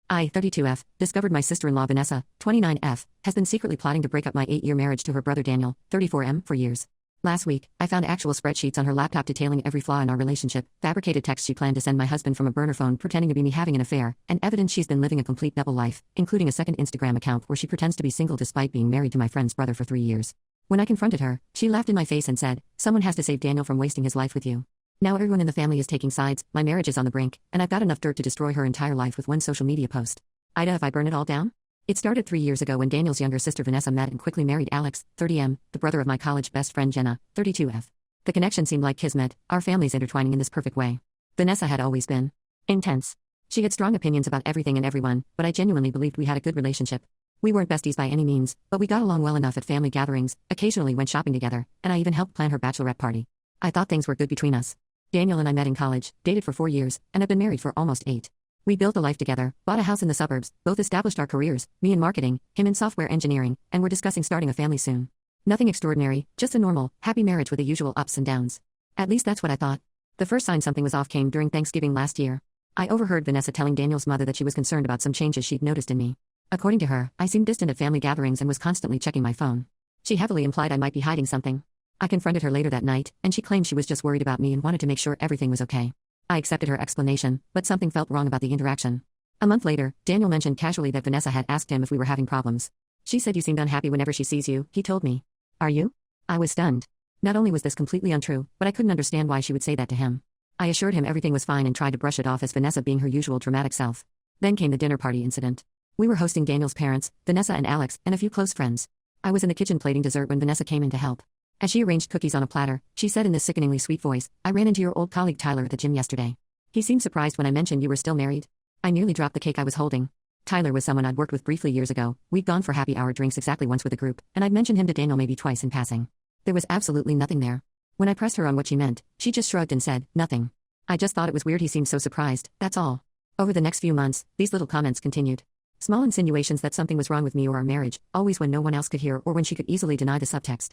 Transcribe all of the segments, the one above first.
I, 32F, discovered my sister-in-law Vanessa, 29F, has been secretly plotting to break up my 8-year marriage to her brother Daniel, 34M, for years. Last week, I found actual spreadsheets on her laptop detailing every flaw in our relationship, fabricated texts she planned to send my husband from a burner phone pretending to be me having an affair, and evidence she's been living a complete double life, including a second Instagram account where she pretends to be single despite being married to my friend's brother for 3 years. When I confronted her, she laughed in my face and said, "Someone has to save Daniel from wasting his life with you." Now everyone in the family is taking sides, my marriage is on the brink, and I've got enough dirt to destroy her entire life with one social media post. Ida, if I burn it all down? It started 3 years ago when Daniel's younger sister Vanessa met and quickly married Alex, 30M, the brother of my college best friend Jenna, 32F. The connection seemed like kismet, our families intertwining in this perfect way. Vanessa had always been intense. She had strong opinions about everything and everyone, but I genuinely believed we had a good relationship. We weren't besties by any means, but we got along well enough at family gatherings, occasionally went shopping together, and I even helped plan her bachelorette party. I thought things were good between us. Daniel and I met in college, dated for 4 years, and have been married for almost 8. We built a life together, bought a house in the suburbs, both established our careers, me in marketing, him in software engineering, and we're discussing starting a family soon. Nothing extraordinary, just a normal, happy marriage with the usual ups and downs. At least that's what I thought. The first sign something was off came during Thanksgiving last year. I overheard Vanessa telling Daniel's mother that she was concerned about some changes she'd noticed in me. According to her, I seemed distant at family gatherings and was constantly checking my phone. She heavily implied I might be hiding something. I confronted her later that night, and she claimed she was just worried about me and wanted to make sure everything was okay. I accepted her explanation, but something felt wrong about the interaction. A month later, Daniel mentioned casually that Vanessa had asked him if we were having problems. "She said you seemed unhappy whenever she sees you," he told me. "Are you?" I was stunned. Not only was this completely untrue, but I couldn't understand why she would say that to him. I assured him everything was fine and tried to brush it off as Vanessa being her usual dramatic self. Then came the dinner party incident. We were hosting Daniel's parents, Vanessa and Alex, and a few close friends. I was in the kitchen plating dessert when Vanessa came in to help. As she arranged cookies on a platter, she said in this sickeningly sweet voice, "I ran into your old colleague Tyler at the gym yesterday. He seemed surprised when I mentioned you were still married." I nearly dropped the cake I was holding. Tyler was someone I'd worked with briefly years ago. We'd gone for happy hour drinks exactly once with a group, and I'd mentioned him to Daniel maybe twice in passing. There was absolutely nothing there. When I pressed her on what she meant, she just shrugged and said, "Nothing. I just thought it was weird he seemed so surprised, that's all." Over the next few months, these little comments continued. Small insinuations that something was wrong with me or our marriage, always when no one else could hear or when she could easily deny the subtext.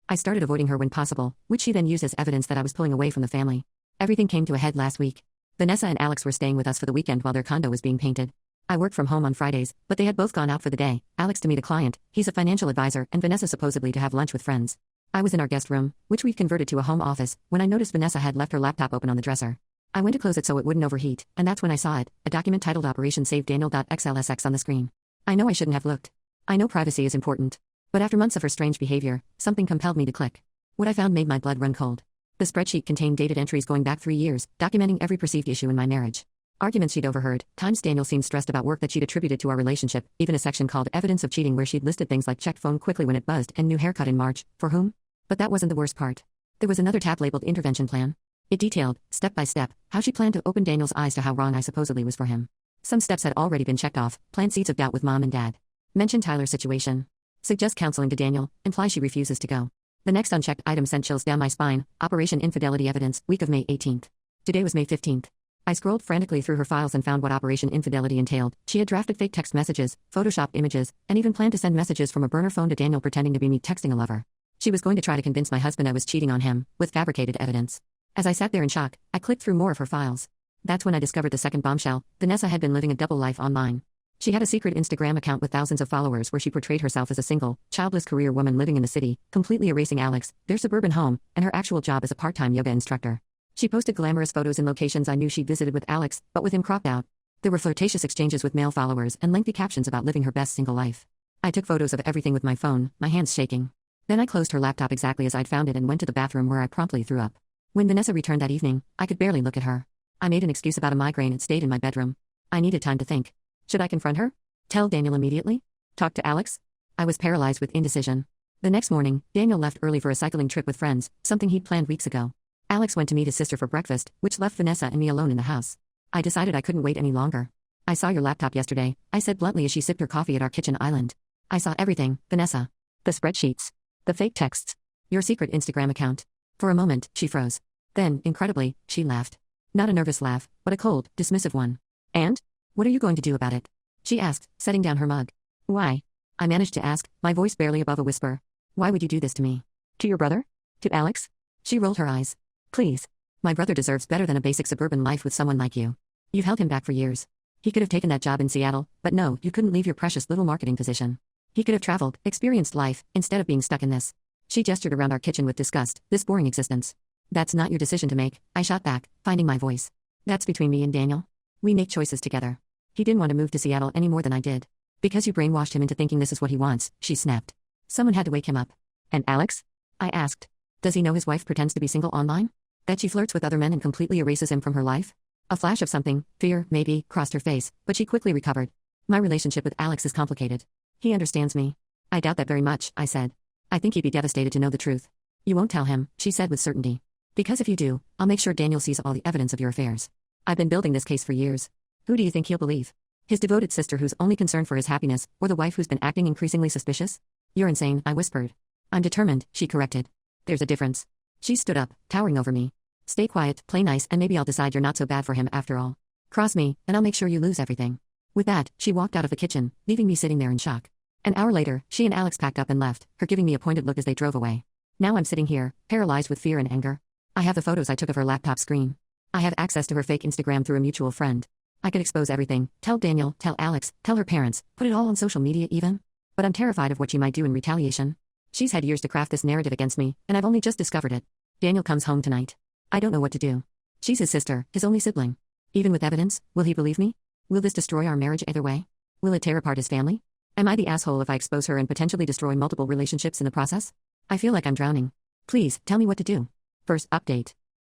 I started avoiding her when possible, which she then used as evidence that I was pulling away from the family. Everything came to a head last week. Vanessa and Alex were staying with us for the weekend while their condo was being painted. I work from home on Fridays, but they had both gone out for the day, Alex to meet a client, he's a financial advisor, and Vanessa supposedly to have lunch with friends. I was in our guest room, which we've converted to a home office, when I noticed Vanessa had left her laptop open on the dresser. I went to close it so it wouldn't overheat, and that's when I saw it, a document titled Operation Save Daniel.xlsx on the screen. I know I shouldn't have looked. I know privacy is important. But after months of her strange behavior, something compelled me to click. What I found made my blood run cold. The spreadsheet contained dated entries going back 3 years, documenting every perceived issue in my marriage. Arguments she'd overheard, times Daniel seemed stressed about work that she'd attributed to our relationship, even a section called Evidence of Cheating where she'd listed things like checked phone quickly when it buzzed and new haircut in March, for whom? But that wasn't the worst part. There was another tab labeled Intervention Plan. It detailed, step by step, how she planned to open Daniel's eyes to how wrong I supposedly was for him. Some steps had already been checked off, plant seeds of doubt with mom and dad. Mention Tyler's situation. Suggest counseling to Daniel, imply she refuses to go. The next unchecked item sent chills down my spine, Operation Infidelity Evidence, week of May 18th. Today was May 15th. I scrolled frantically through her files and found what Operation Infidelity entailed. She had drafted fake text messages, photoshopped images, and even planned to send messages from a burner phone to Daniel pretending to be me texting a lover. She was going to try to convince my husband I was cheating on him, with fabricated evidence. As I sat there in shock, I clicked through more of her files. That's when I discovered the second bombshell. Vanessa had been living a double life online. She had a secret Instagram account with thousands of followers where she portrayed herself as a single, childless career woman living in the city, completely erasing Alex, their suburban home, and her actual job as a part-time yoga instructor. She posted glamorous photos in locations I knew she'd visited with Alex, but with him cropped out. There were flirtatious exchanges with male followers and lengthy captions about living her best single life. I took photos of everything with my phone, my hands shaking. Then I closed her laptop exactly as I'd found it and went to the bathroom where I promptly threw up. When Vanessa returned that evening, I could barely look at her. I made an excuse about a migraine and stayed in my bedroom. I needed time to think. Should I confront her? Tell Daniel immediately? Talk to Alex? I was paralyzed with indecision. The next morning, Daniel left early for a cycling trip with friends, something he'd planned weeks ago. Alex went to meet his sister for breakfast, which left Vanessa and me alone in the house. I decided I couldn't wait any longer. "I saw your laptop yesterday," I said bluntly as she sipped her coffee at our kitchen island. "I saw everything, Vanessa. The spreadsheets. The fake texts. Your secret Instagram account." For a moment, she froze. Then, incredibly, she laughed. Not a nervous laugh, but a cold, dismissive one. "And? What are you going to do about it?" she asked, setting down her mug. "Why?" I managed to ask, my voice barely above a whisper. "Why would you do this to me? To your brother? To Alex?" She rolled her eyes. "Please. My brother deserves better than a basic suburban life with someone like you. You've held him back for years. He could have taken that job in Seattle, but no, you couldn't leave your precious little marketing position. He could have traveled, experienced life, instead of being stuck in this. She gestured around our kitchen with disgust, this boring existence. That's not your decision to make, I shot back, finding my voice. That's between me and Daniel. We make choices together. He didn't want to move to Seattle any more than I did. Because you brainwashed him into thinking this is what he wants, she snapped. Someone had to wake him up. And Alex? I asked. Does he know his wife pretends to be single online? That she flirts with other men and completely erases him from her life? A flash of something, fear, maybe, crossed her face, but she quickly recovered. My relationship with Alex is complicated. He understands me. I doubt that very much, I said. I think he'd be devastated to know the truth. You won't tell him, she said with certainty. Because if you do, I'll make sure Daniel sees all the evidence of your affairs. I've been building this case for years. Who do you think he'll believe? His devoted sister who's only concerned for his happiness, or the wife who's been acting increasingly suspicious? You're insane, I whispered. I'm determined, she corrected. There's a difference. She stood up, towering over me. Stay quiet, play nice, and maybe I'll decide you're not so bad for him after all. Cross me, and I'll make sure you lose everything. With that, she walked out of the kitchen, leaving me sitting there in shock. An hour later, she and Alex packed up and left, her giving me a pointed look as they drove away. Now I'm sitting here, paralyzed with fear and anger. I have the photos I took of her laptop screen. I have access to her fake Instagram through a mutual friend. I could expose everything, tell Daniel, tell Alex, tell her parents, put it all on social media even. But I'm terrified of what she might do in retaliation. She's had years to craft this narrative against me, and I've only just discovered it. Daniel comes home tonight. I don't know what to do. She's his sister, his only sibling. Even with evidence, will he believe me? Will this destroy our marriage either way? Will it tear apart his family? Am I the asshole if I expose her and potentially destroy multiple relationships in the process? I feel like I'm drowning. Please, tell me what to do. First update.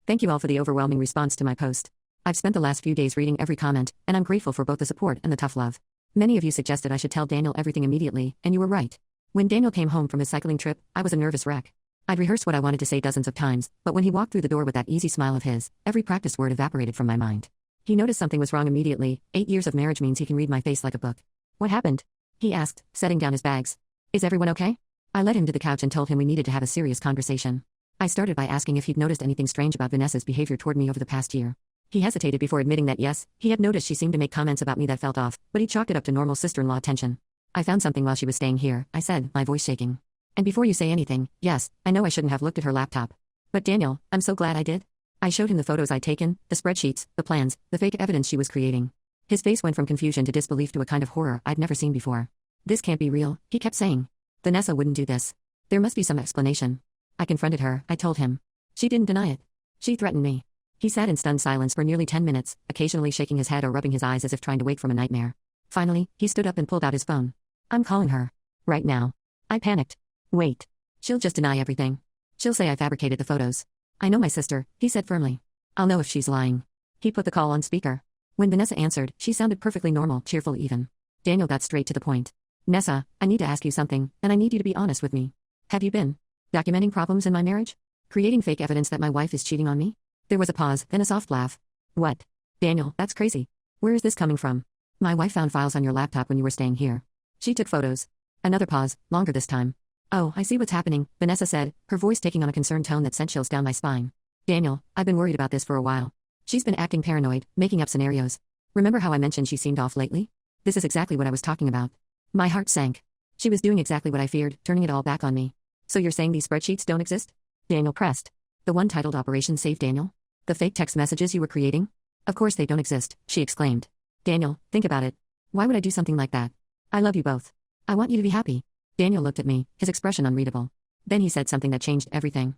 Thank you all for the overwhelming response to my post. I've spent the last few days reading every comment, and I'm grateful for both the support and the tough love. Many of you suggested I should tell Daniel everything immediately, and you were right. When Daniel came home from his cycling trip, I was a nervous wreck. I'd rehearsed what I wanted to say dozens of times, but when he walked through the door with that easy smile of his, every practiced word evaporated from my mind. He noticed something was wrong immediately. 8 years of marriage means he can read my face like a book. What happened? He asked, setting down his bags. Is everyone okay? I led him to the couch and told him we needed to have a serious conversation. I started by asking if he'd noticed anything strange about Vanessa's behavior toward me over the past year. He hesitated before admitting that yes, he had noticed she seemed to make comments about me that felt off, but he chalked it up to normal sister-in-law tension. I found something while she was staying here, I said, my voice shaking. And before you say anything, yes, I know I shouldn't have looked at her laptop. But Daniel, I'm so glad I did. I showed him the photos I'd taken, the spreadsheets, the plans, the fake evidence she was creating. His face went from confusion to disbelief to a kind of horror I'd never seen before. This can't be real, he kept saying. Vanessa wouldn't do this. There must be some explanation. I confronted her, I told him. She didn't deny it. She threatened me. He sat in stunned silence for nearly 10 minutes, occasionally shaking his head or rubbing his eyes as if trying to wake from a nightmare. Finally, he stood up and pulled out his phone. I'm calling her. Right now. I panicked. Wait. She'll just deny everything. She'll say I fabricated the photos. I know my sister, he said firmly. I'll know if she's lying. He put the call on speaker. When Vanessa answered, she sounded perfectly normal, cheerful even. Daniel got straight to the point. Nessa, I need to ask you something, and I need you to be honest with me. Have you been documenting problems in my marriage? Creating fake evidence that my wife is cheating on me? There was a pause, then a soft laugh. What? Daniel, that's crazy. Where is this coming from? My wife found files on your laptop when you were staying here. She took photos. Another pause, longer this time. Oh, I see what's happening, Vanessa said, her voice taking on a concerned tone that sent chills down my spine. Daniel, I've been worried about this for a while. She's been acting paranoid, making up scenarios. Remember how I mentioned she seemed off lately? This is exactly what I was talking about. My heart sank. She was doing exactly what I feared, turning it all back on me. So you're saying these spreadsheets don't exist? Daniel pressed. The one titled Operation Save Daniel? The fake text messages you were creating? Of course they don't exist, she exclaimed. Daniel, think about it. Why would I do something like that? I love you both. I want you to be happy. Daniel looked at me, his expression unreadable. Then he said something that changed everything.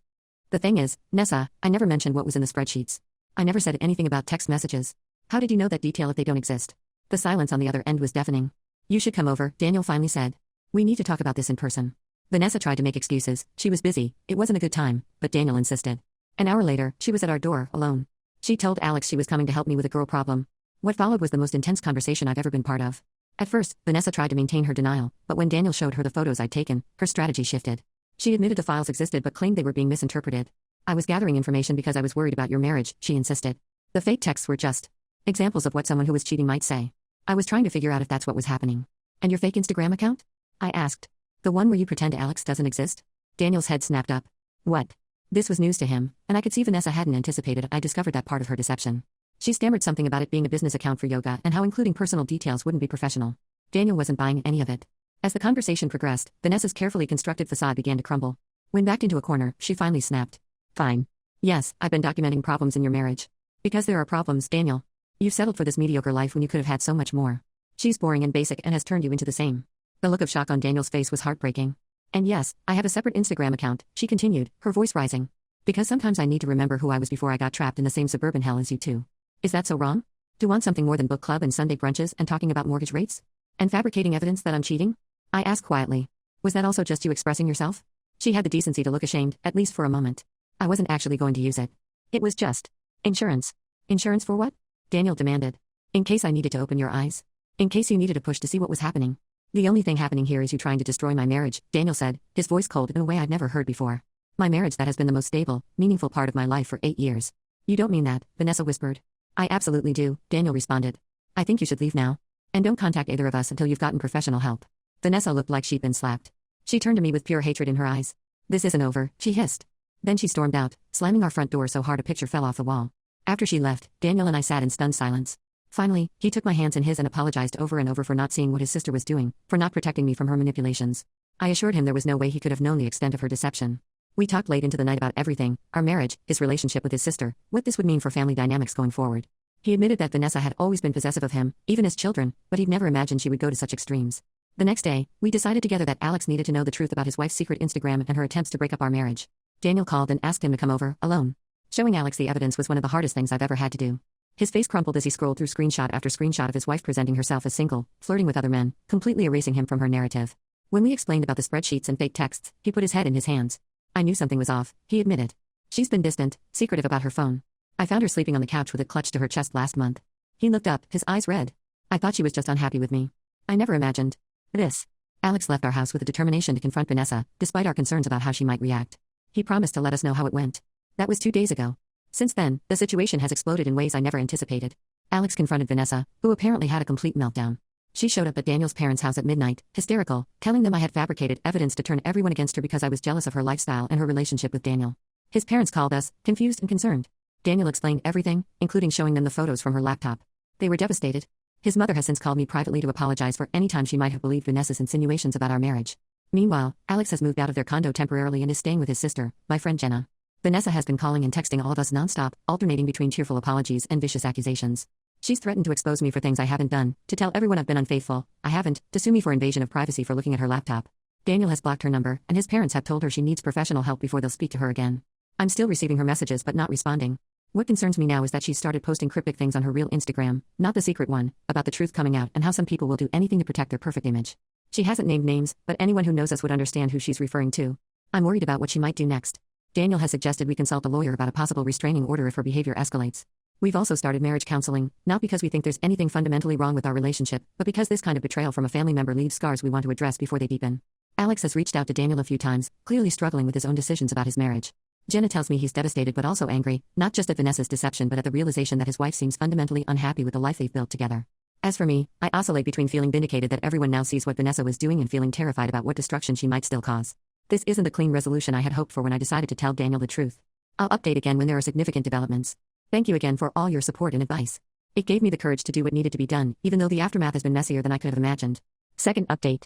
The thing is, Nessa, I never mentioned what was in the spreadsheets. I never said anything about text messages. How did you know that detail if they don't exist? The silence on the other end was deafening. You should come over, Daniel finally said. We need to talk about this in person. Vanessa tried to make excuses. She was busy, it wasn't a good time, but Daniel insisted. An hour later, she was at our door, alone. She told Alex she was coming to help me with a girl problem. What followed was the most intense conversation I've ever been part of. At first, Vanessa tried to maintain her denial, but when Daniel showed her the photos I'd taken, her strategy shifted. She admitted the files existed but claimed they were being misinterpreted. I was gathering information because I was worried about your marriage, she insisted. The fake texts were just examples of what someone who was cheating might say. I was trying to figure out if that's what was happening. And your fake Instagram account? I asked. The one where you pretend Alex doesn't exist? Daniel's head snapped up. What? This was news to him, and I could see Vanessa hadn't anticipated I discovered that part of her deception. She stammered something about it being a business account for yoga and how including personal details wouldn't be professional. Daniel wasn't buying any of it. As the conversation progressed, Vanessa's carefully constructed facade began to crumble. When backed into a corner, she finally snapped. Fine. Yes, I've been documenting problems in your marriage. Because there are problems, Daniel. You've settled for this mediocre life when you could have had so much more. She's boring and basic and has turned you into the same. The look of shock on Daniel's face was heartbreaking. And yes, I have a separate Instagram account, she continued, her voice rising. Because sometimes I need to remember who I was before I got trapped in the same suburban hell as you two. Is that so wrong? Do want something more than book club and Sunday brunches and talking about mortgage rates? And fabricating evidence that I'm cheating? I asked quietly. Was that also just you expressing yourself? She had the decency to look ashamed, at least for a moment. I wasn't actually going to use it. It was just insurance. Insurance for what? Daniel demanded. In case I needed to open your eyes. In case you needed a push to see what was happening. The only thing happening here is you trying to destroy my marriage, Daniel said, his voice cold in a way I'd never heard before. My marriage that has been the most stable, meaningful part of my life for 8 years. You don't mean that, Vanessa whispered. I absolutely do, Daniel responded. I think you should leave now. And don't contact either of us until you've gotten professional help. Vanessa looked like she'd been slapped. She turned to me with pure hatred in her eyes. This isn't over, she hissed. Then she stormed out, slamming our front door so hard a picture fell off the wall. After she left, Daniel and I sat in stunned silence. Finally, he took my hands in his and apologized over and over for not seeing what his sister was doing, for not protecting me from her manipulations. I assured him there was no way he could have known the extent of her deception. We talked late into the night about everything, our marriage, his relationship with his sister, what this would mean for family dynamics going forward. He admitted that Vanessa had always been possessive of him, even as children, but he'd never imagined she would go to such extremes. The next day, we decided together that Alex needed to know the truth about his wife's secret Instagram and her attempts to break up our marriage. Daniel called and asked him to come over, alone. Showing Alex the evidence was one of the hardest things I've ever had to do. His face crumpled as he scrolled through screenshot after screenshot of his wife presenting herself as single, flirting with other men, completely erasing him from her narrative. When we explained about the spreadsheets and fake texts, he put his head in his hands. I knew something was off, he admitted. She's been distant, secretive about her phone. I found her sleeping on the couch with it clutched to her chest last month. He looked up, his eyes red. I thought she was just unhappy with me. I never imagined this. Alex left our house with a determination to confront Vanessa, despite our concerns about how she might react. He promised to let us know how it went. That was 2 days ago. Since then, the situation has exploded in ways I never anticipated. Alex confronted Vanessa, who apparently had a complete meltdown. She showed up at Daniel's parents' house at midnight, hysterical, telling them I had fabricated evidence to turn everyone against her because I was jealous of her lifestyle and her relationship with Daniel. His parents called us, confused and concerned. Daniel explained everything, including showing them the photos from her laptop. They were devastated. His mother has since called me privately to apologize for any time she might have believed Vanessa's insinuations about our marriage. Meanwhile, Alex has moved out of their condo temporarily and is staying with his sister, my friend Jenna. Vanessa has been calling and texting all of us nonstop, alternating between tearful apologies and vicious accusations. She's threatened to expose me for things I haven't done, to tell everyone I've been unfaithful, I haven't, to sue me for invasion of privacy for looking at her laptop. Daniel has blocked her number, and his parents have told her she needs professional help before they'll speak to her again. I'm still receiving her messages but not responding. What concerns me now is that she's started posting cryptic things on her real Instagram, not the secret one, about the truth coming out and how some people will do anything to protect their perfect image. She hasn't named names, but anyone who knows us would understand who she's referring to. I'm worried about what she might do next. Daniel has suggested we consult a lawyer about a possible restraining order if her behavior escalates. We've also started marriage counseling, not because we think there's anything fundamentally wrong with our relationship, but because this kind of betrayal from a family member leaves scars we want to address before they deepen. Alex has reached out to Daniel a few times, clearly struggling with his own decisions about his marriage. Jenna tells me he's devastated but also angry, not just at Vanessa's deception but at the realization that his wife seems fundamentally unhappy with the life they've built together. As for me, I oscillate between feeling vindicated that everyone now sees what Vanessa was doing and feeling terrified about what destruction she might still cause. This isn't the clean resolution I had hoped for when I decided to tell Daniel the truth. I'll update again when there are significant developments. Thank you again for all your support and advice. It gave me the courage to do what needed to be done, even though the aftermath has been messier than I could have imagined. Second update.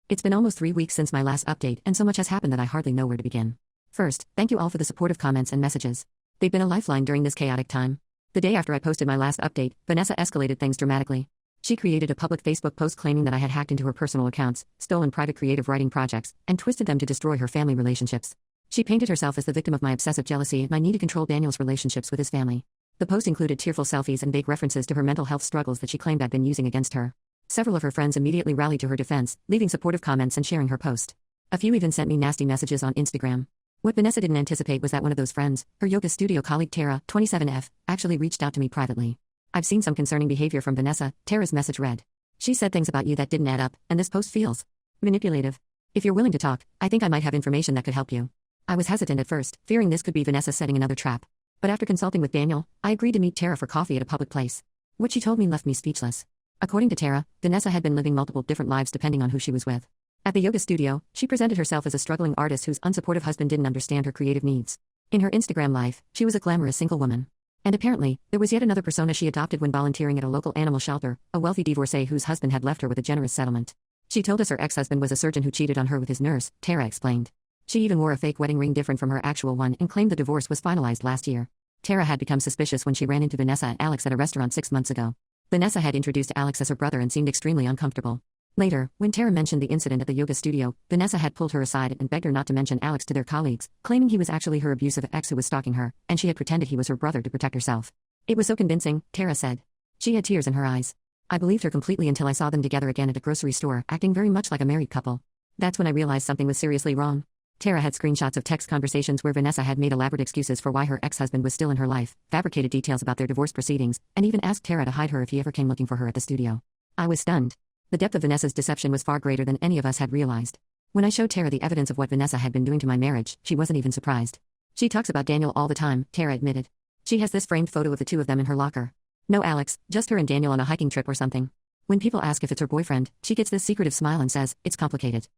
It's been almost 3 weeks since my last update, and so much has happened that I hardly know where to begin. First, thank you all for the supportive comments and messages. They've been a lifeline during this chaotic time. The day after I posted my last update, Vanessa escalated things dramatically. She created a public Facebook post claiming that I had hacked into her personal accounts, stolen private creative writing projects, and twisted them to destroy her family relationships. She painted herself as the victim of my obsessive jealousy and my need to control Daniel's relationships with his family. The post included tearful selfies and vague references to her mental health struggles that she claimed I'd been using against her. Several of her friends immediately rallied to her defense, leaving supportive comments and sharing her post. A few even sent me nasty messages on Instagram. What Vanessa didn't anticipate was that one of those friends, her yoga studio colleague Tara, 27F, actually reached out to me privately. I've seen some concerning behavior from Vanessa, Tara's message read. She said things about you that didn't add up, and this post feels manipulative. If you're willing to talk, I think I might have information that could help you. I was hesitant at first, fearing this could be Vanessa setting another trap. But after consulting with Daniel, I agreed to meet Tara for coffee at a public place. What she told me left me speechless. According to Tara, Vanessa had been living multiple different lives depending on who she was with. At the yoga studio, she presented herself as a struggling artist whose unsupportive husband didn't understand her creative needs. In her Instagram life, she was a glamorous single woman. And apparently, there was yet another persona she adopted when volunteering at a local animal shelter, a wealthy divorcee whose husband had left her with a generous settlement. She told us her ex-husband was a surgeon who cheated on her with his nurse, Tara explained. She even wore a fake wedding ring different from her actual one and claimed the divorce was finalized last year. Tara had become suspicious when she ran into Vanessa and Alex at a restaurant 6 months ago. Vanessa had introduced Alex as her brother and seemed extremely uncomfortable. Later, when Tara mentioned the incident at the yoga studio, Vanessa had pulled her aside and begged her not to mention Alex to their colleagues, claiming he was actually her abusive ex who was stalking her, and she had pretended he was her brother to protect herself. It was so convincing, Tara said. She had tears in her eyes. I believed her completely until I saw them together again at a grocery store, acting very much like a married couple. That's when I realized something was seriously wrong. Tara had screenshots of text conversations where Vanessa had made elaborate excuses for why her ex-husband was still in her life, fabricated details about their divorce proceedings, and even asked Tara to hide her if he ever came looking for her at the studio. I was stunned. The depth of Vanessa's deception was far greater than any of us had realized. When I showed Tara the evidence of what Vanessa had been doing to my marriage, she wasn't even surprised. She talks about Daniel all the time, Tara admitted. She has this framed photo of the two of them in her locker. No Alex, just her and Daniel on a hiking trip or something. When people ask if it's her boyfriend, she gets this secretive smile and says, it's complicated.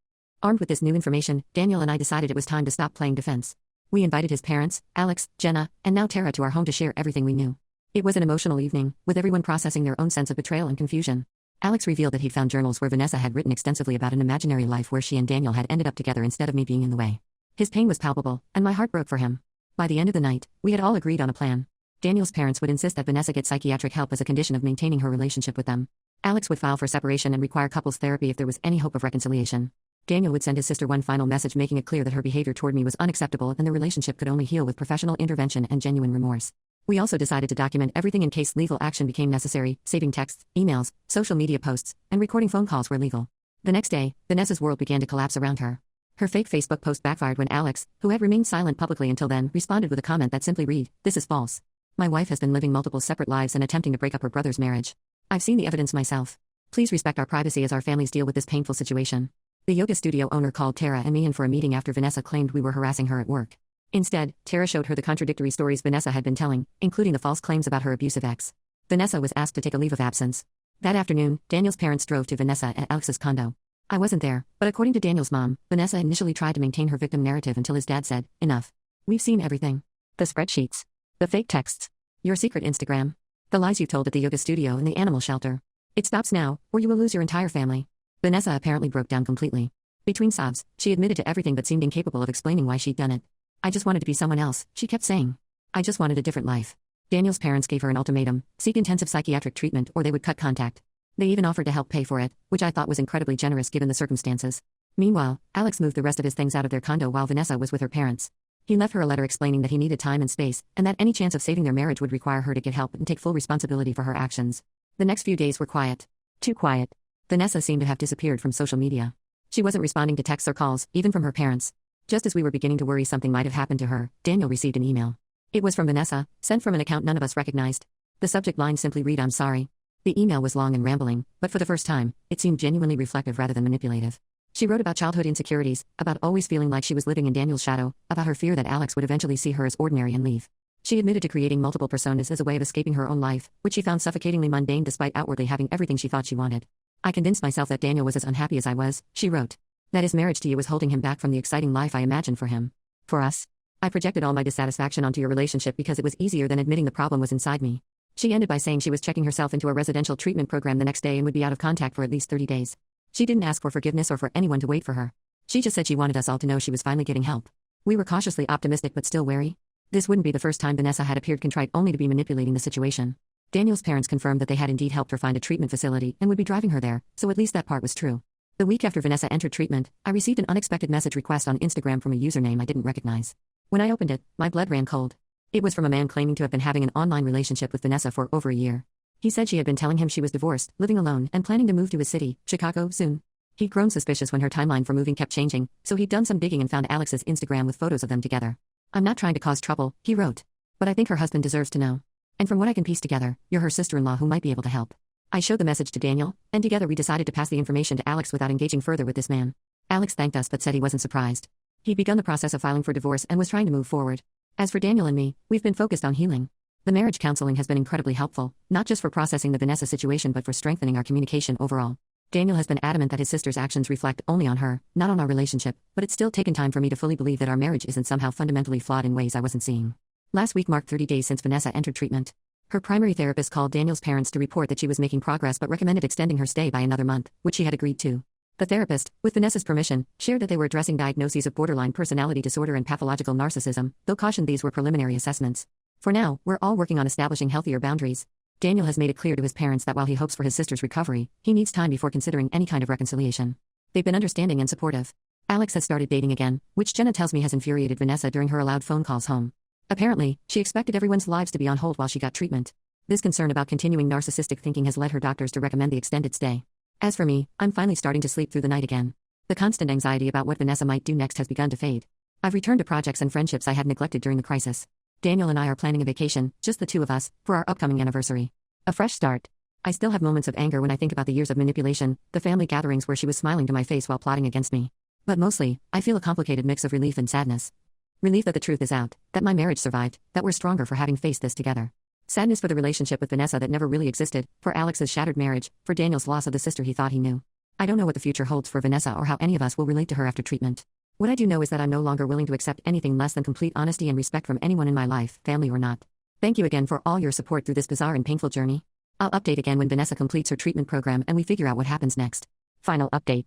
Armed with this new information, Daniel and I decided it was time to stop playing defense. We invited his parents, Alex, Jenna, and now Tara to our home to share everything we knew. It was an emotional evening, with everyone processing their own sense of betrayal and confusion. Alex revealed that he'd found journals where Vanessa had written extensively about an imaginary life where she and Daniel had ended up together instead of me being in the way. His pain was palpable, and my heart broke for him. By the end of the night, we had all agreed on a plan. Daniel's parents would insist that Vanessa get psychiatric help as a condition of maintaining her relationship with them. Alex would file for separation and require couples therapy if there was any hope of reconciliation. Daniel would send his sister one final message making it clear that her behavior toward me was unacceptable and the relationship could only heal with professional intervention and genuine remorse. We also decided to document everything in case legal action became necessary, saving texts, emails, social media posts, and recording phone calls where legal. The next day, Vanessa's world began to collapse around her. Her fake Facebook post backfired when Alex, who had remained silent publicly until then, responded with a comment that simply read, "This is false. My wife has been living multiple separate lives and attempting to break up her brother's marriage. I've seen the evidence myself. Please respect our privacy as our families deal with this painful situation." The yoga studio owner called Tara and me in for a meeting after Vanessa claimed we were harassing her at work. Instead, Tara showed her the contradictory stories Vanessa had been telling, including the false claims about her abusive ex. Vanessa was asked to take a leave of absence. That afternoon, Daniel's parents drove to Vanessa at Alex's condo. I wasn't there, but according to Daniel's mom, Vanessa initially tried to maintain her victim narrative until his dad said, "Enough. We've seen everything. The spreadsheets. The fake texts. Your secret Instagram. The lies you told at the yoga studio and the animal shelter. It stops now, or you will lose your entire family." Vanessa apparently broke down completely. Between sobs, she admitted to everything but seemed incapable of explaining why she'd done it. "I just wanted to be someone else," she kept saying. "I just wanted a different life." Daniel's parents gave her an ultimatum: seek intensive psychiatric treatment or they would cut contact. They even offered to help pay for it, which I thought was incredibly generous given the circumstances. Meanwhile, Alex moved the rest of his things out of their condo while Vanessa was with her parents. He left her a letter explaining that he needed time and space, and that any chance of saving their marriage would require her to get help and take full responsibility for her actions. The next few days were quiet. Too quiet. Vanessa seemed to have disappeared from social media. She wasn't responding to texts or calls, even from her parents. Just as we were beginning to worry something might have happened to her, Daniel received an email. It was from Vanessa, sent from an account none of us recognized. The subject line simply read, "I'm sorry." The email was long and rambling, but for the first time, it seemed genuinely reflective rather than manipulative. She wrote about childhood insecurities, about always feeling like she was living in Daniel's shadow, about her fear that Alex would eventually see her as ordinary and leave. She admitted to creating multiple personas as a way of escaping her own life, which she found suffocatingly mundane despite outwardly having everything she thought she wanted. "I convinced myself that Daniel was as unhappy as I was," she wrote. "That his marriage to you was holding him back from the exciting life I imagined for him. For us. I projected all my dissatisfaction onto your relationship because it was easier than admitting the problem was inside me." She ended by saying she was checking herself into a residential treatment program the next day and would be out of contact for at least 30 days. She didn't ask for forgiveness or for anyone to wait for her. She just said she wanted us all to know she was finally getting help. We were cautiously optimistic but still wary. This wouldn't be the first time Vanessa had appeared contrite only to be manipulating the situation. Daniel's parents confirmed that they had indeed helped her find a treatment facility and would be driving her there, so at least that part was true. The week after Vanessa entered treatment, I received an unexpected message request on Instagram from a username I didn't recognize. When I opened it, my blood ran cold. It was from a man claiming to have been having an online relationship with Vanessa for over a year. He said she had been telling him she was divorced, living alone, and planning to move to his city, Chicago, soon. He'd grown suspicious when her timeline for moving kept changing, so he'd done some digging and found Alex's Instagram with photos of them together. "I'm not trying to cause trouble," he wrote. "But I think her husband deserves to know. And from what I can piece together, you're her sister-in-law who might be able to help." I showed the message to Daniel, and together we decided to pass the information to Alex without engaging further with this man. Alex thanked us but said he wasn't surprised. He'd begun the process of filing for divorce and was trying to move forward. As for Daniel and me, we've been focused on healing. The marriage counseling has been incredibly helpful, not just for processing the Vanessa situation but for strengthening our communication overall. Daniel has been adamant that his sister's actions reflect only on her, not on our relationship, but it's still taken time for me to fully believe that our marriage isn't somehow fundamentally flawed in ways I wasn't seeing. Last week marked 30 days since Vanessa entered treatment. Her primary therapist called Daniel's parents to report that she was making progress but recommended extending her stay by another month, which she had agreed to. The therapist, with Vanessa's permission, shared that they were addressing diagnoses of borderline personality disorder and pathological narcissism, though cautioned these were preliminary assessments. For now, we're all working on establishing healthier boundaries. Daniel has made it clear to his parents that while he hopes for his sister's recovery, he needs time before considering any kind of reconciliation. They've been understanding and supportive. Alex has started dating again, which Jenna tells me has infuriated Vanessa during her allowed phone calls home. Apparently, she expected everyone's lives to be on hold while she got treatment. This concern about continuing narcissistic thinking has led her doctors to recommend the extended stay. As for me, I'm finally starting to sleep through the night again. The constant anxiety about what Vanessa might do next has begun to fade. I've returned to projects and friendships I had neglected during the crisis. Daniel and I are planning a vacation, just the two of us, for our upcoming anniversary. A fresh start. I still have moments of anger when I think about the years of manipulation, the family gatherings where she was smiling to my face while plotting against me. But mostly, I feel a complicated mix of relief and sadness. Relief that the truth is out, that my marriage survived, that we're stronger for having faced this together. Sadness for the relationship with Vanessa that never really existed, for Alex's shattered marriage, for Daniel's loss of the sister he thought he knew. I don't know what the future holds for Vanessa or how any of us will relate to her after treatment. What I do know is that I'm no longer willing to accept anything less than complete honesty and respect from anyone in my life, family or not. Thank you again for all your support through this bizarre and painful journey. I'll update again when Vanessa completes her treatment program and we figure out what happens next. Final update.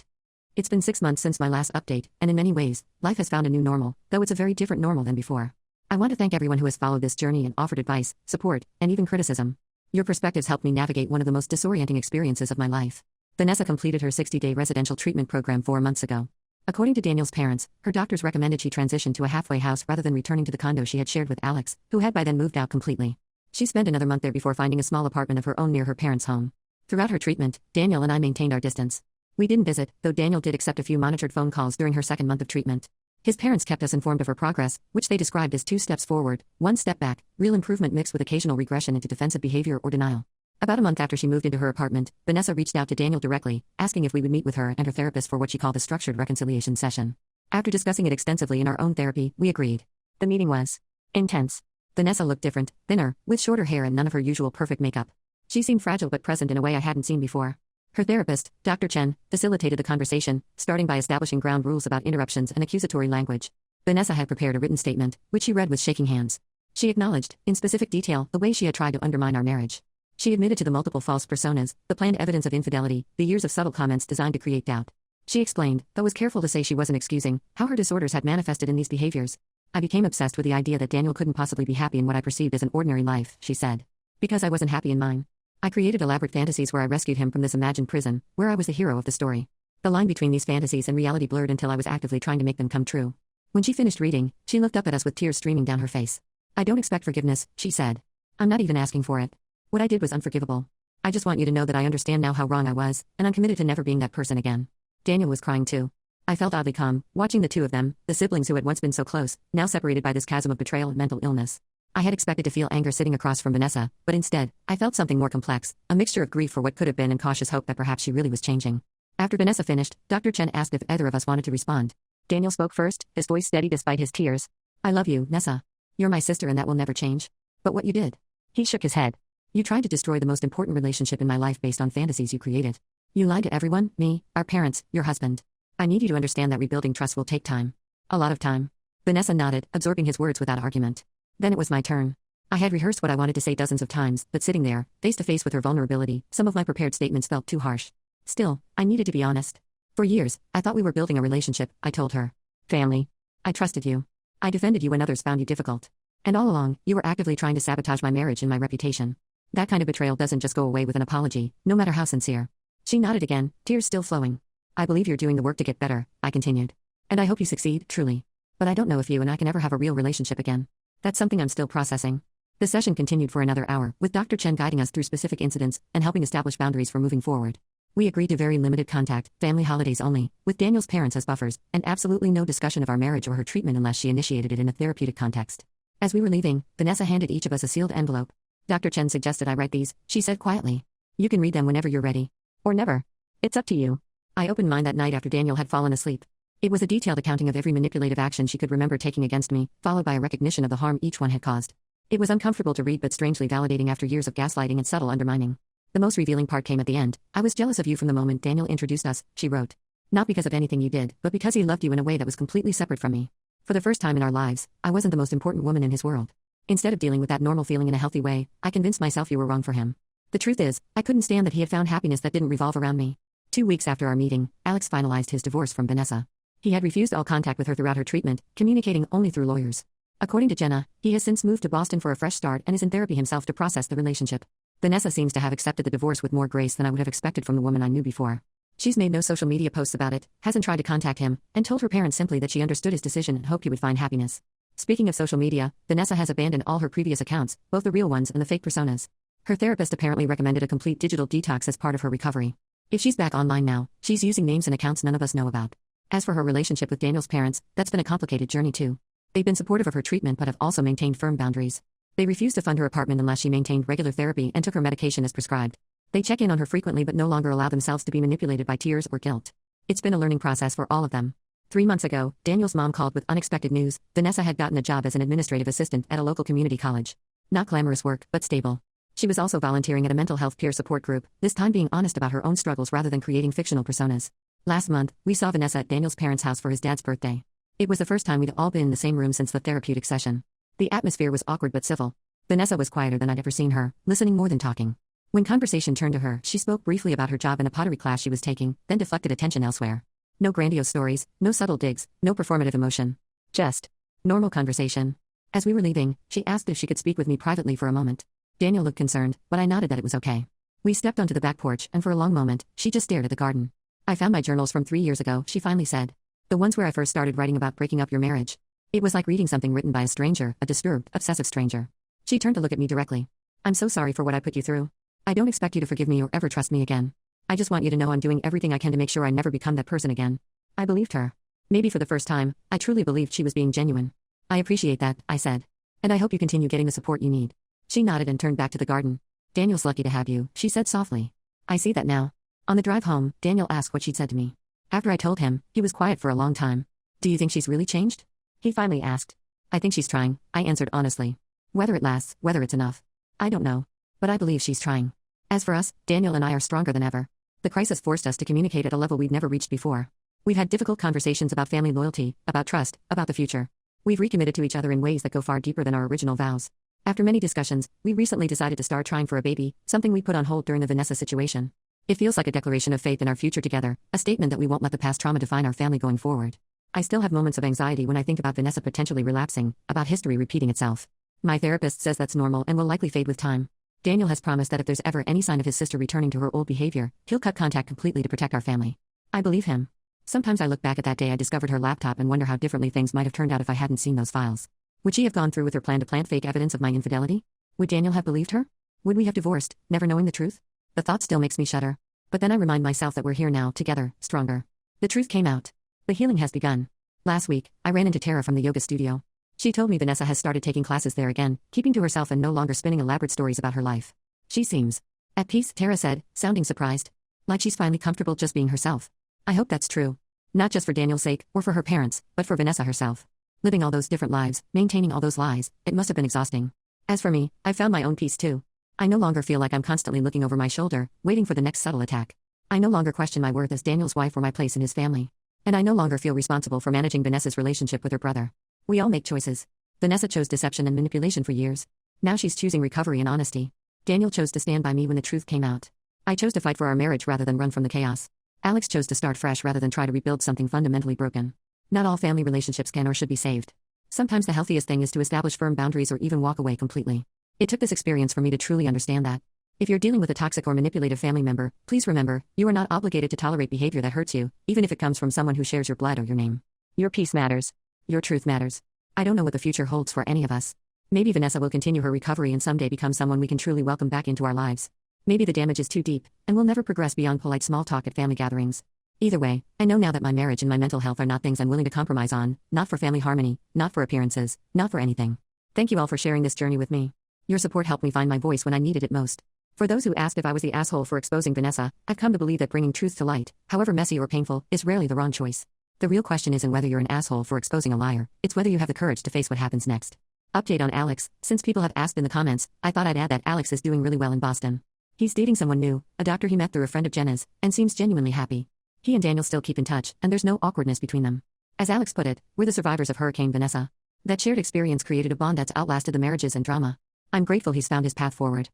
It's been 6 months since my last update, and in many ways, life has found a new normal, though it's a very different normal than before. I want to thank everyone who has followed this journey and offered advice, support, and even criticism. Your perspectives helped me navigate one of the most disorienting experiences of my life. Vanessa completed her 60-day residential treatment program 4 months ago. According to Daniel's parents, her doctors recommended she transition to a halfway house rather than returning to the condo she had shared with Alex, who had by then moved out completely. She spent another month there before finding a small apartment of her own near her parents' home. Throughout her treatment, Daniel and I maintained our distance. We didn't visit, though Daniel did accept a few monitored phone calls during her second month of treatment. His parents kept us informed of her progress, which they described as 2 steps forward, 1 step back, real improvement mixed with occasional regression into defensive behavior or denial. About a month after she moved into her apartment, Vanessa reached out to Daniel directly, asking if we would meet with her and her therapist for what she called a structured reconciliation session. After discussing it extensively in our own therapy, we agreed. The meeting was intense. Vanessa looked different, thinner, with shorter hair and none of her usual perfect makeup. She seemed fragile but present in a way I hadn't seen before. Her therapist, Dr. Chen, facilitated the conversation, starting by establishing ground rules about interruptions and accusatory language. Vanessa had prepared a written statement, which she read with shaking hands. She acknowledged, in specific detail, the way she had tried to undermine our marriage. She admitted to the multiple false personas, the planned evidence of infidelity, the years of subtle comments designed to create doubt. She explained, but was careful to say she wasn't excusing, how her disorders had manifested in these behaviors. I became obsessed with the idea that Daniel couldn't possibly be happy in what I perceived as an ordinary life, she said. Because I wasn't happy in mine. I created elaborate fantasies where I rescued him from this imagined prison, where I was the hero of the story. The line between these fantasies and reality blurred until I was actively trying to make them come true. When she finished reading, she looked up at us with tears streaming down her face. I don't expect forgiveness, she said. I'm not even asking for it. What I did was unforgivable. I just want you to know that I understand now how wrong I was, and I'm committed to never being that person again. Daniel was crying too. I felt oddly calm, watching the two of them, the siblings who had once been so close, now separated by this chasm of betrayal and mental illness. I had expected to feel anger sitting across from Vanessa, but instead, I felt something more complex, a mixture of grief for what could have been and cautious hope that perhaps she really was changing. After Vanessa finished, Dr. Chen asked if either of us wanted to respond. Daniel spoke first, his voice steady despite his tears. I love you, Nessa. You're my sister and that will never change. But what you did? He shook his head. You tried to destroy the most important relationship in my life based on fantasies you created. You lied to everyone, me, our parents, your husband. I need you to understand that rebuilding trust will take time. A lot of time. Vanessa nodded, absorbing his words without argument. Then it was my turn. I had rehearsed what I wanted to say dozens of times, but sitting there, face to face with her vulnerability, some of my prepared statements felt too harsh. Still, I needed to be honest. For years, I thought we were building a relationship, I told her. Family. I trusted you. I defended you when others found you difficult. And all along, you were actively trying to sabotage my marriage and my reputation. That kind of betrayal doesn't just go away with an apology, no matter how sincere. She nodded again, tears still flowing. I believe you're doing the work to get better, I continued. And I hope you succeed, truly. But I don't know if you and I can ever have a real relationship again. That's something I'm still processing. The session continued for another hour, with Dr. Chen guiding us through specific incidents and helping establish boundaries for moving forward. We agreed to very limited contact, family holidays only, with Daniel's parents as buffers, and absolutely no discussion of our marriage or her treatment unless she initiated it in a therapeutic context. As we were leaving, Vanessa handed each of us a sealed envelope. Dr. Chen suggested I write these, she said quietly. You can read them whenever you're ready. Or never. It's up to you. I opened mine that night after Daniel had fallen asleep. It was a detailed accounting of every manipulative action she could remember taking against me, followed by a recognition of the harm each one had caused. It was uncomfortable to read but strangely validating after years of gaslighting and subtle undermining. The most revealing part came at the end. I was jealous of you from the moment Daniel introduced us, she wrote. Not because of anything you did, but because he loved you in a way that was completely separate from me. For the first time in our lives, I wasn't the most important woman in his world. Instead of dealing with that normal feeling in a healthy way, I convinced myself you were wrong for him. The truth is, I couldn't stand that he had found happiness that didn't revolve around me. 2 weeks after our meeting, Alex finalized his divorce from Vanessa. He had refused all contact with her throughout her treatment, communicating only through lawyers. According to Jenna, he has since moved to Boston for a fresh start and is in therapy himself to process the relationship. Vanessa seems to have accepted the divorce with more grace than I would have expected from the woman I knew before. She's made no social media posts about it, hasn't tried to contact him, and told her parents simply that she understood his decision and hoped he would find happiness. Speaking of social media, Vanessa has abandoned all her previous accounts, both the real ones and the fake personas. Her therapist apparently recommended a complete digital detox as part of her recovery. If she's back online now, she's using names and accounts none of us know about. As for her relationship with Daniel's parents, that's been a complicated journey too. They've been supportive of her treatment but have also maintained firm boundaries. They refused to fund her apartment unless she maintained regular therapy and took her medication as prescribed. They check in on her frequently but no longer allow themselves to be manipulated by tears or guilt. It's been a learning process for all of them. 3 months ago, Daniel's mom called with unexpected news. Vanessa had gotten a job as an administrative assistant at a local community college. Not glamorous work, but stable. She was also volunteering at a mental health peer support group, this time being honest about her own struggles rather than creating fictional personas. Last month, we saw Vanessa at Daniel's parents' house for his dad's birthday. It was the first time we'd all been in the same room since the therapeutic session. The atmosphere was awkward but civil. Vanessa was quieter than I'd ever seen her, listening more than talking. When conversation turned to her, she spoke briefly about her job in a pottery class she was taking, then deflected attention elsewhere. No grandiose stories, no subtle digs, no performative emotion. Just normal conversation. As we were leaving, she asked if she could speak with me privately for a moment. Daniel looked concerned, but I nodded that it was okay. We stepped onto the back porch and for a long moment, she just stared at the garden. I found my journals from 3 years ago, she finally said. The ones where I first started writing about breaking up your marriage. It was like reading something written by a stranger, a disturbed, obsessive stranger. She turned to look at me directly. I'm so sorry for what I put you through. I don't expect you to forgive me or ever trust me again. I just want you to know I'm doing everything I can to make sure I never become that person again. I believed her. Maybe for the first time, I truly believed she was being genuine. I appreciate that, I said. And I hope you continue getting the support you need. She nodded and turned back to the garden. Daniel's lucky to have you, she said softly. I see that now. On the drive home, Daniel asked what she'd said to me. After I told him, he was quiet for a long time. Do you think she's really changed? He finally asked. I think she's trying, I answered honestly. Whether it lasts, whether it's enough. I don't know. But I believe she's trying. As for us, Daniel and I are stronger than ever. The crisis forced us to communicate at a level we'd never reached before. We've had difficult conversations about family loyalty, about trust, about the future. We've recommitted to each other in ways that go far deeper than our original vows. After many discussions, we recently decided to start trying for a baby, something we put on hold during the Vanessa situation. It feels like a declaration of faith in our future together, a statement that we won't let the past trauma define our family going forward. I still have moments of anxiety when I think about Vanessa potentially relapsing, about history repeating itself. My therapist says that's normal and will likely fade with time. Daniel has promised that if there's ever any sign of his sister returning to her old behavior, he'll cut contact completely to protect our family. I believe him. Sometimes I look back at that day I discovered her laptop and wonder how differently things might have turned out if I hadn't seen those files. Would she have gone through with her plan to plant fake evidence of my infidelity? Would Daniel have believed her? Would we have divorced, never knowing the truth? The thought still makes me shudder. But then I remind myself that we're here now, together, stronger. The truth came out. The healing has begun. Last week, I ran into Tara from the yoga studio. She told me Vanessa has started taking classes there again, keeping to herself and no longer spinning elaborate stories about her life. She seems at peace, Tara said, sounding surprised. Like she's finally comfortable just being herself. I hope that's true. Not just for Daniel's sake, or for her parents, but for Vanessa herself. Living all those different lives, maintaining all those lies, it must have been exhausting. As for me, I found my own peace too. I no longer feel like I'm constantly looking over my shoulder, waiting for the next subtle attack. I no longer question my worth as Daniel's wife or my place in his family. And I no longer feel responsible for managing Vanessa's relationship with her brother. We all make choices. Vanessa chose deception and manipulation for years. Now she's choosing recovery and honesty. Daniel chose to stand by me when the truth came out. I chose to fight for our marriage rather than run from the chaos. Alex chose to start fresh rather than try to rebuild something fundamentally broken. Not all family relationships can or should be saved. Sometimes the healthiest thing is to establish firm boundaries or even walk away completely. It took this experience for me to truly understand that. If you're dealing with a toxic or manipulative family member, please remember, you are not obligated to tolerate behavior that hurts you, even if it comes from someone who shares your blood or your name. Your peace matters. Your truth matters. I don't know what the future holds for any of us. Maybe Vanessa will continue her recovery and someday become someone we can truly welcome back into our lives. Maybe the damage is too deep, and we'll never progress beyond polite small talk at family gatherings. Either way, I know now that my marriage and my mental health are not things I'm willing to compromise on, not for family harmony, not for appearances, not for anything. Thank you all for sharing this journey with me. Your support helped me find my voice when I needed it most. For those who asked if I was the asshole for exposing Vanessa, I've come to believe that bringing truth to light, however messy or painful, is rarely the wrong choice. The real question isn't whether you're an asshole for exposing a liar, it's whether you have the courage to face what happens next. Update on Alex. Since people have asked in the comments, I thought I'd add that Alex is doing really well in Boston. He's dating someone new, a doctor he met through a friend of Jenna's, and seems genuinely happy. He and Daniel still keep in touch, and there's no awkwardness between them. As Alex put it, we're the survivors of Hurricane Vanessa. That shared experience created a bond that's outlasted the marriages and drama. I'm grateful he's found his path forward.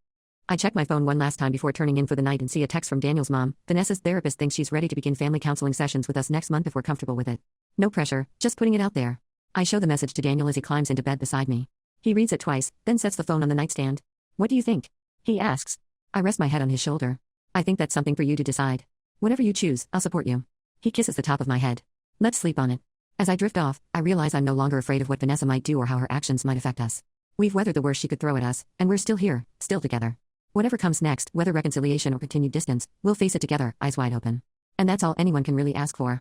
I checked my phone one last time before turning in for the night and see a text from Daniel's mom. Vanessa's therapist thinks she's ready to begin family counseling sessions with us next month if we're comfortable with it. No pressure, just putting it out there. I show the message to Daniel as he climbs into bed beside me. He reads it twice, then sets the phone on the nightstand. What do you think? He asks. I rest my head on his shoulder. I think that's something for you to decide. Whatever you choose, I'll support you. He kisses the top of my head. Let's sleep on it. As I drift off, I realize I'm no longer afraid of what Vanessa might do or how her actions might affect us. We've weathered the worst she could throw at us, and we're still here, still together. Whatever comes next, whether reconciliation or continued distance, we'll face it together, eyes wide open. And that's all anyone can really ask for.